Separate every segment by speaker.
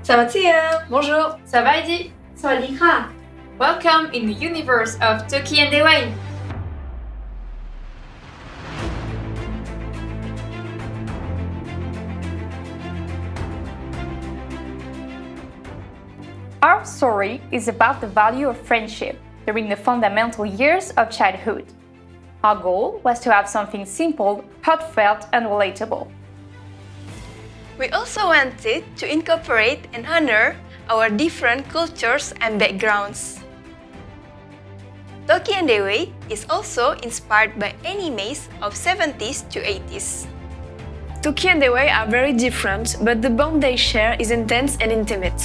Speaker 1: Ça va Tia?
Speaker 2: Bonjour, ça va Elodie?
Speaker 1: Sawadika.
Speaker 2: Welcome in the universe of Toki Deweï. Our story is about the value of friendship during the fundamental years of childhood. Our goal was to have something simple, heartfelt, and relatable.
Speaker 1: We also wanted to incorporate and honor our different cultures and backgrounds. Toki Deweï is also inspired by animes of 70s to 80s.
Speaker 3: Toki and Deweï are very different, but the bond they share is intense and intimate.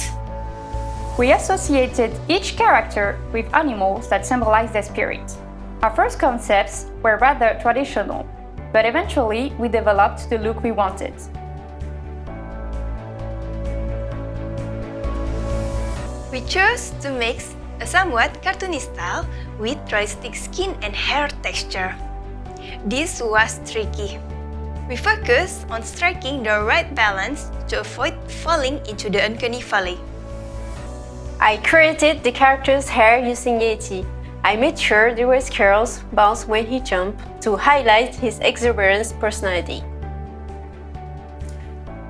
Speaker 2: We associated each character with animals that symbolize their spirit. Our first concepts were rather traditional, but eventually we developed the look we wanted.
Speaker 1: We chose to mix a somewhat cartoony style with realistic skin and hair texture. This was tricky. We focused on striking the right balance to avoid falling into the uncanny valley.
Speaker 4: I created the character's hair using Yeti. I made sure there was curls bounce when he jumped to highlight his exuberant personality.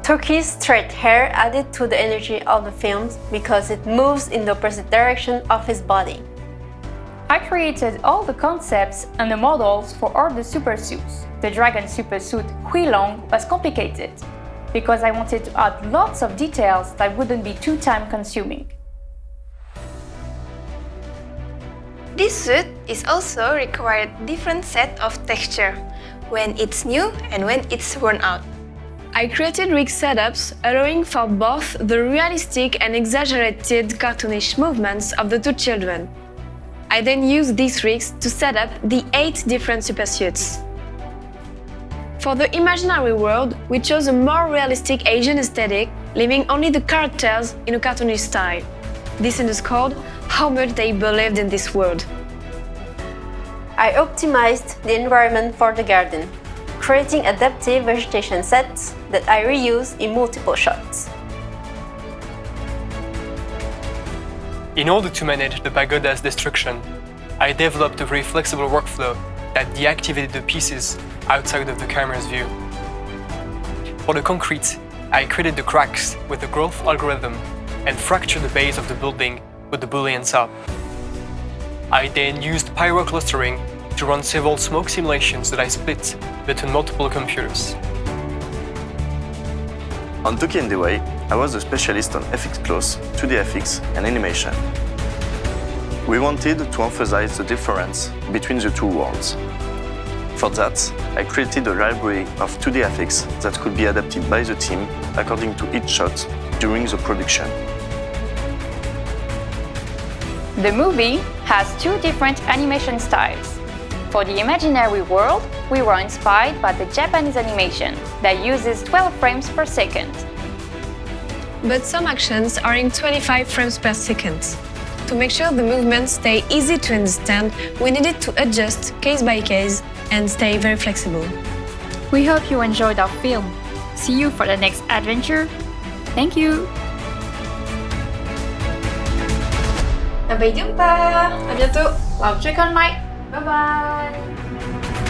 Speaker 4: Toki's straight hair added to the energy of the films because it moves in the opposite direction of his body.
Speaker 2: I created all the concepts and the models for all the super suits. The dragon super suit Huilong was complicated because I wanted to add lots of details that wouldn't be too time-consuming.
Speaker 1: This suit is also required different set of texture when it's new and when it's worn out.
Speaker 3: I created rig setups allowing for both the realistic and exaggerated cartoonish movements of the two children. I then used these rigs to set up the 8 different supersuits. For the imaginary world, we chose a more realistic Asian aesthetic, leaving only the characters in a cartoonish style. This underscored how much they believed in this world.
Speaker 4: I optimized the environment for the garden, creating adaptive vegetation sets that I reuse in multiple shots.
Speaker 5: In order to manage the pagoda's destruction, I developed a very flexible workflow that deactivated the pieces outside of the camera's view. For the concrete, I created the cracks with the growth algorithm and fractured the base of the building with the Boolean sub. I then used pyro clustering to run several smoke simulations that I split between multiple computers.
Speaker 6: On Toki and Deweï, I was a specialist on FX close, 2D FX, and animation. We wanted to emphasize the difference between the two worlds. For that, I created a library of 2D FX that could be adapted by the team according to each shot during the production.
Speaker 2: The movie has 2 different animation styles. For the imaginary world, we were inspired by the Japanese animation that uses 12 frames per second.
Speaker 3: But some actions are in 25 frames per second. To make sure the movements stay easy to understand, we needed to adjust case by case and stay very flexible.
Speaker 2: We hope you enjoyed our film. See you for the next adventure. Thank you!
Speaker 1: Sampai jumpa. À bientôt.
Speaker 2: Love check on Mike. Bye bye!